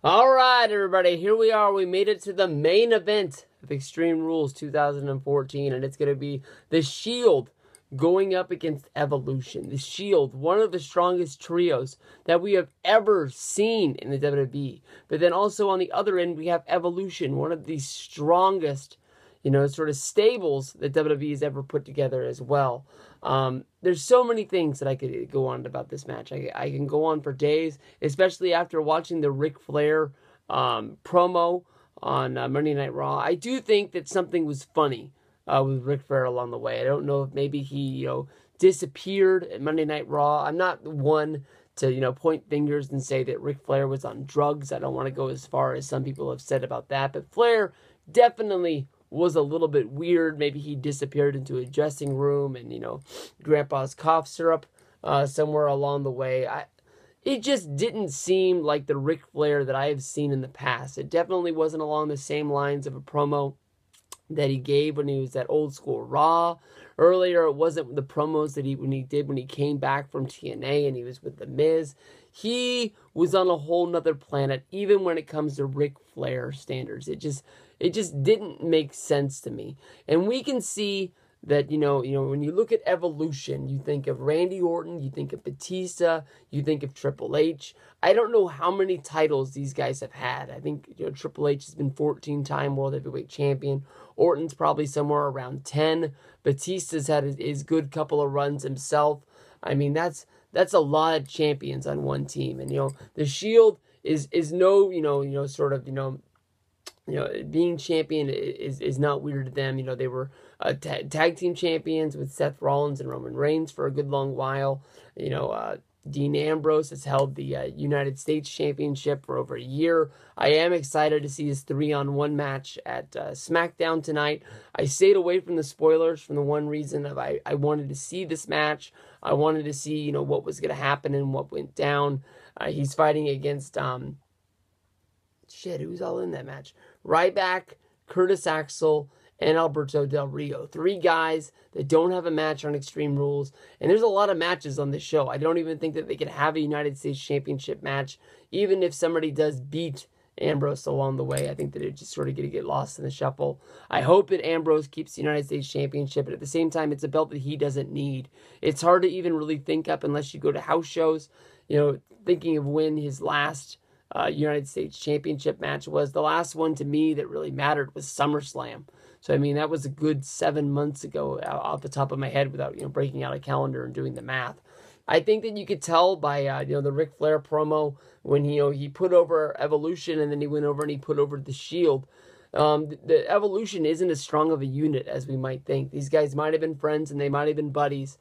All right, everybody, here we are. We made it to the main event of Extreme Rules 2014, and it's going to be The Shield going up against Evolution. The Shield, one of the strongest trios that we have ever seen in the WWE. But then also on the other end, we have Evolution, one of the strongest, sort of stables that WWE has ever put together as well. There's so many things that I could go on about this match. I can go on for days, especially after watching the Ric Flair promo on Monday Night Raw. I do think that something was funny with Ric Flair along the way. I don't know if maybe he, disappeared at Monday Night Raw. I'm not one to, point fingers and say that Ric Flair was on drugs. I don't want to go as far as some people have said about that. But Flair definitely was a little bit weird. Maybe he disappeared into a dressing room and, Grandpa's cough syrup somewhere along the way. It just didn't seem like the Ric Flair that I have seen in the past. It definitely wasn't along the same lines of a promo that he gave when he was at Old School Raw. Earlier, it wasn't the promos that when he came back from TNA and he was with The Miz. He was on a whole nother planet, even when it comes to Ric Flair standards. It just didn't make sense to me. And we can see that, when you look at Evolution, you think of Randy Orton, you think of Batista, you think of Triple H. I don't know how many titles these guys have had. I think, Triple H has been 14-time World Heavyweight Champion. Orton's probably somewhere around 10. Batista's had his good couple of runs himself. I mean, that's a lot of champions on one team. And, the Shield is no, being champion is not weird to them. They were tag team champions with Seth Rollins and Roman Reigns for a good long while. Dean Ambrose has held the United States Championship for over a year. I am excited to see his 3-on-1 match at SmackDown tonight. I stayed away from the spoilers from the one reason of I wanted to see this match. I wanted to see, what was going to happen and what went down. He's fighting against, who's all in that match? Ryback, Curtis Axel, and Alberto Del Rio. 3 guys that don't have a match on Extreme Rules. And there's a lot of matches on this show. I don't even think that they could have a United States Championship match. Even if somebody does beat Ambrose along the way, I think that it's just sort of going to get lost in the shuffle. I hope that Ambrose keeps the United States Championship, but at the same time, it's a belt that he doesn't need. It's hard to even really think up unless you go to house shows. Thinking of when his last United States Championship match was. The last one to me that really mattered was SummerSlam. So, I mean, that was a good 7 months ago off the top of my head without, breaking out a calendar and doing the math. I think that you could tell by, the Ric Flair promo when, he put over Evolution and then he went over and he put over the Shield. The Evolution isn't as strong of a unit as we might think. These guys might have been friends and they might have been buddies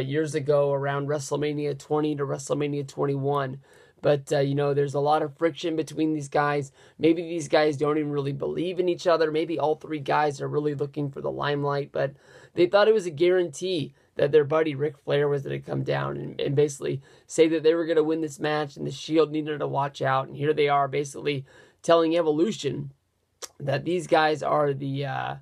years ago around WrestleMania 20 to WrestleMania 21. But, there's a lot of friction between these guys. Maybe these guys don't even really believe in each other. Maybe all 3 guys are really looking for the limelight. But they thought it was a guarantee that their buddy Ric Flair was going to come down and basically say that they were going to win this match and the Shield needed to watch out. And here they are basically telling Evolution that these guys are the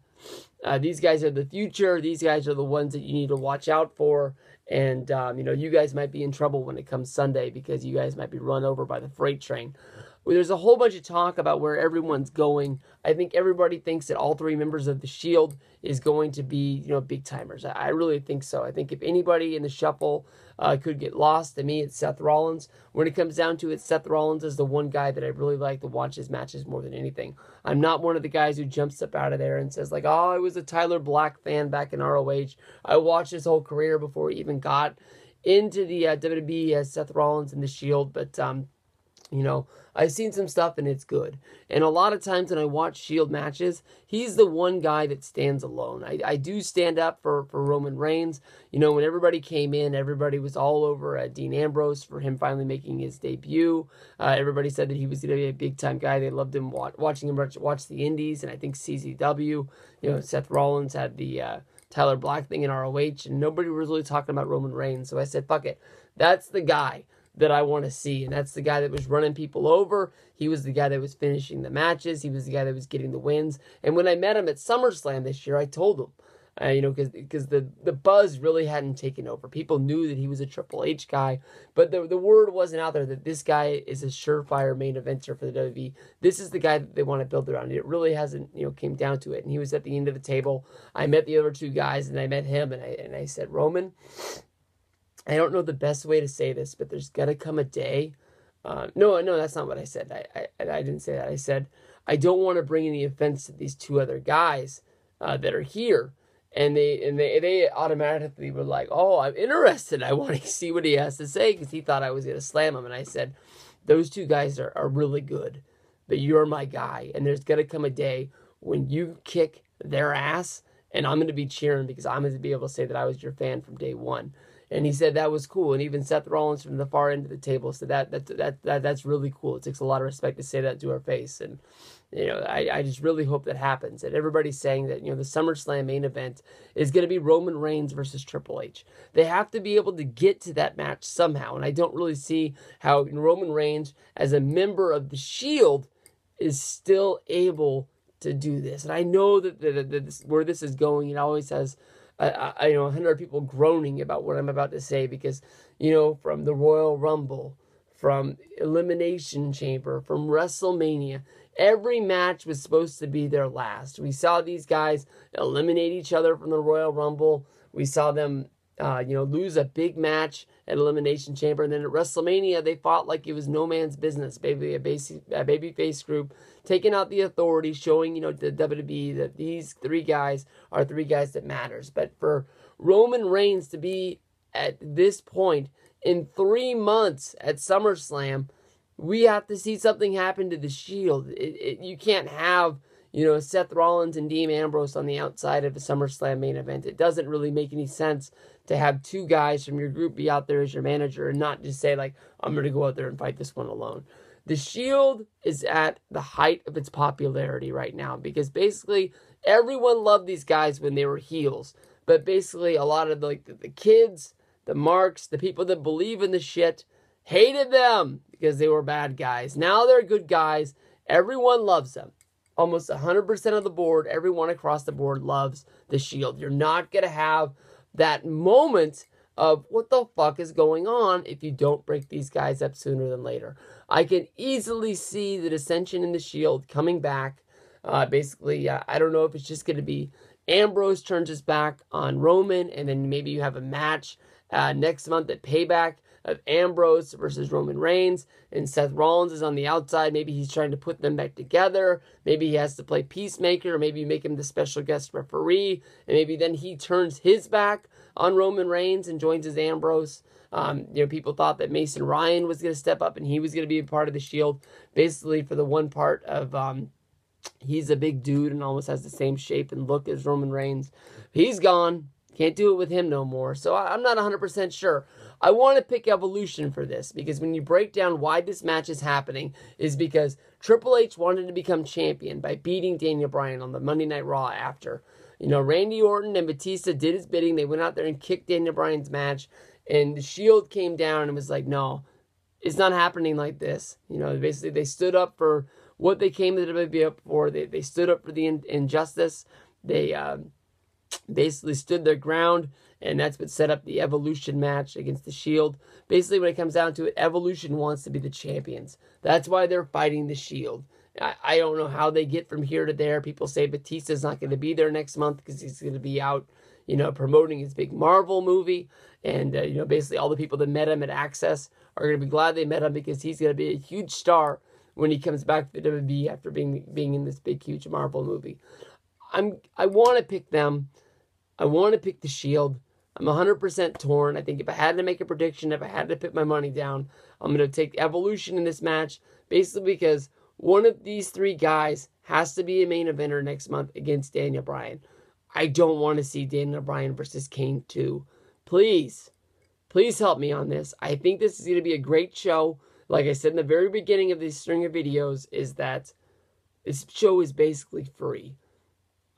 future. These guys are the ones that you need to watch out for. And, you guys might be in trouble when it comes Sunday because you guys might be run over by the freight train. Well, there's a whole bunch of talk about where everyone's going. I think everybody thinks that all 3 members of the Shield is going to be, big timers. I really think so. I think if anybody in the shuffle could get lost, to me, it's Seth Rollins. When it comes down to it, Seth Rollins is the one guy that I really like to watch his matches more than anything. I'm not one of the guys who jumps up out of there and says, I was a Tyler Black fan back in ROH. I watched his whole career before he even got into the WWE as Seth Rollins in the Shield. But, I've seen some stuff and it's good. And a lot of times when I watch Shield matches, he's the one guy that stands alone. I do stand up for Roman Reigns. When everybody came in, everybody was all over Dean Ambrose for him finally making his debut. Everybody said that he was going to be a big-time guy. They loved him watching him watch the Indies and I think CZW. Seth Rollins had the Tyler Black thing in ROH and nobody was really talking about Roman Reigns. So I said, fuck it. That's the guy that I want to see. And that's the guy that was running people over. He was the guy that was finishing the matches. He was the guy that was getting the wins. And when I met him at SummerSlam this year, I told him, because the buzz really hadn't taken over. People knew that he was a Triple H guy, but the word wasn't out there that this guy is a surefire main eventer for the WWE. This is the guy that they want to build around. It really hasn't, came down to it. And he was at the end of the table. I met the other two guys, and I met him, and I said, Roman, I don't know the best way to say this, but there's got to come a day. No, that's not what I said. I didn't say that. I said, I don't want to bring any offense to these two other guys that are here. And they automatically were like, oh, I'm interested. I want to see what he has to say, because he thought I was going to slam him. And I said, those two guys are really good, but you're my guy. And there's going to come a day when you kick their ass, and I'm going to be cheering, because I'm going to be able to say that I was your fan from day one. And he said that was cool. And even Seth Rollins from the far end of the table said that's really cool. It takes a lot of respect to say that to our face. And I just really hope that happens. And everybody's saying that, the SummerSlam main event is going to be Roman Reigns versus Triple H. They have to be able to get to that match somehow. And I don't really see how Roman Reigns, as a member of the Shield, is still able to do this. And I know that where this is going, it always has, 100 people groaning about what I'm about to say, because, from the Royal Rumble, from Elimination Chamber, from WrestleMania, every match was supposed to be their last. We saw these guys eliminate each other from the Royal Rumble. We saw them, lose a big match at Elimination Chamber. And then at WrestleMania, they fought like it was no man's business. Basically, a babyface group taking out the Authority, showing, the WWE that these three guys are three guys that matters. But for Roman Reigns to be at this point in 3 months at SummerSlam, we have to see something happen to the Shield. You can't have, Seth Rollins and Dean Ambrose on the outside of a SummerSlam main event. It doesn't really make any sense to have two guys from your group be out there as your manager and not just say, like, I'm going to go out there and fight this one alone. The Shield is at the height of its popularity right now, because basically everyone loved these guys when they were heels. But basically a lot of the kids, the marks, the people that believe in the shit, hated them because they were bad guys. Now they're good guys. Everyone loves them. Almost 100% of the board, everyone across the board loves the Shield. You're not going to have that moment of what the fuck is going on if you don't break these guys up sooner than later. I can easily see the dissension in the Shield coming back. I don't know if it's just going to be Ambrose turns his back on Roman, and then maybe you have a match next month at Payback of Ambrose versus Roman Reigns, and Seth Rollins is on the outside. Maybe he's trying to put them back together. Maybe he has to play peacemaker, or maybe you make him the special guest referee, and maybe then he turns his back on Roman Reigns and joins as Ambrose. People thought that Mason Ryan was going to step up and he was going to be a part of the Shield, basically for the one part of he's a big dude and almost has the same shape and look as Roman Reigns. He's gone. Can't do it with him no more. So I'm not 100% sure. I want to pick Evolution for this, because when you break down why this match is happening, is because Triple H wanted to become champion by beating Daniel Bryan on the Monday Night Raw after. Randy Orton and Batista did his bidding. They went out there and kicked Daniel Bryan's match, and the Shield came down and was like, no, it's not happening like this. Basically they stood up for what they came to the WWE up for. They stood up for the injustice. They basically stood their ground, and that's what set up the Evolution match against the Shield. Basically, when it comes down to it, Evolution wants to be the champions. That's why they're fighting the Shield. I don't know how they get from here to there. People say Batista's not going to be there next month because he's going to be out, promoting his big Marvel movie. And, basically all the people that met him at Access are going to be glad they met him, because he's going to be a huge star when he comes back to the WWE after being in this big, huge Marvel movie. I want to pick them. I want to pick the Shield. I'm 100% torn. I think if I had to make a prediction, if I had to put my money down, I'm going to take Evolution in this match, basically because one of these three guys has to be a main eventer next month against Daniel Bryan. I don't want to see Daniel Bryan versus Kane 2. Please help me on this. I think this is going to be a great show. Like I said in the very beginning of this string of videos, is that this show is basically free.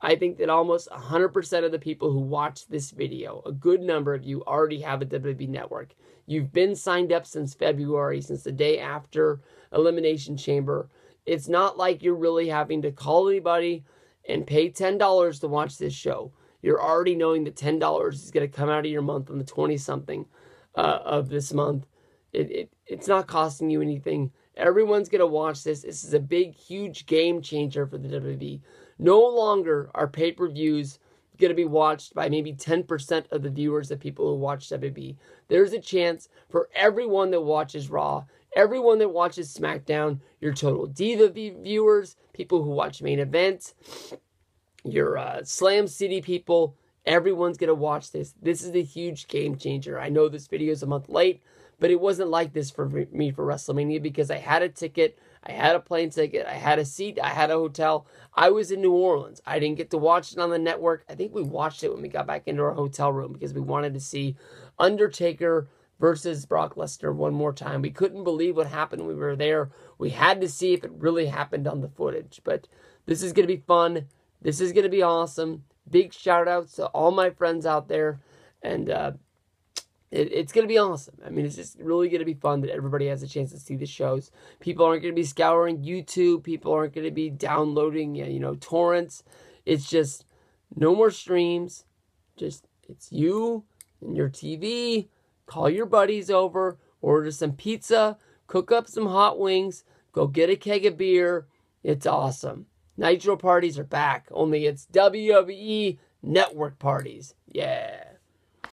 I think that almost 100% of the people who watch this video, a good number of you, already have a WWE Network. You've been signed up since February, since the day after Elimination Chamber. It's not like you're really having to call anybody and pay $10 to watch this show. You're already knowing that $10 is going to come out of your month on the 20-something of this month. It's not costing you anything. Everyone's going to watch this. This is a big, huge game changer for the WWE. No longer are pay-per-views going to be watched by maybe 10% of the viewers of people who watch WWE. There's a chance for everyone that watches Raw, everyone that watches SmackDown, your Total Diva viewers, people who watch Main Event, your Slam City people, everyone's going to watch this. This is a huge game changer. I know this video is a month late, but it wasn't like this for me for WrestleMania because I had a ticket, I had a plane ticket, I had a seat, I had a hotel. I was in New Orleans. I didn't get to watch it on the network. I think we watched it when we got back into our hotel room because we wanted to see Undertaker versus Brock Lesnar one more time. We couldn't believe what happened when we were there. We had to see if it really happened on the footage. But this is going to be fun. This is going to be awesome. Big shout outs to all my friends out there. And it's going to be awesome. I mean, it's just really going to be fun that everybody has a chance to see the shows. People aren't going to be scouring YouTube. People aren't going to be downloading, torrents. It's just no more streams. Just, it's you and your TV. Call your buddies over. Order some pizza. Cook up some hot wings. Go get a keg of beer. It's awesome. Nitro parties are back. Only it's WWE Network parties. Yeah.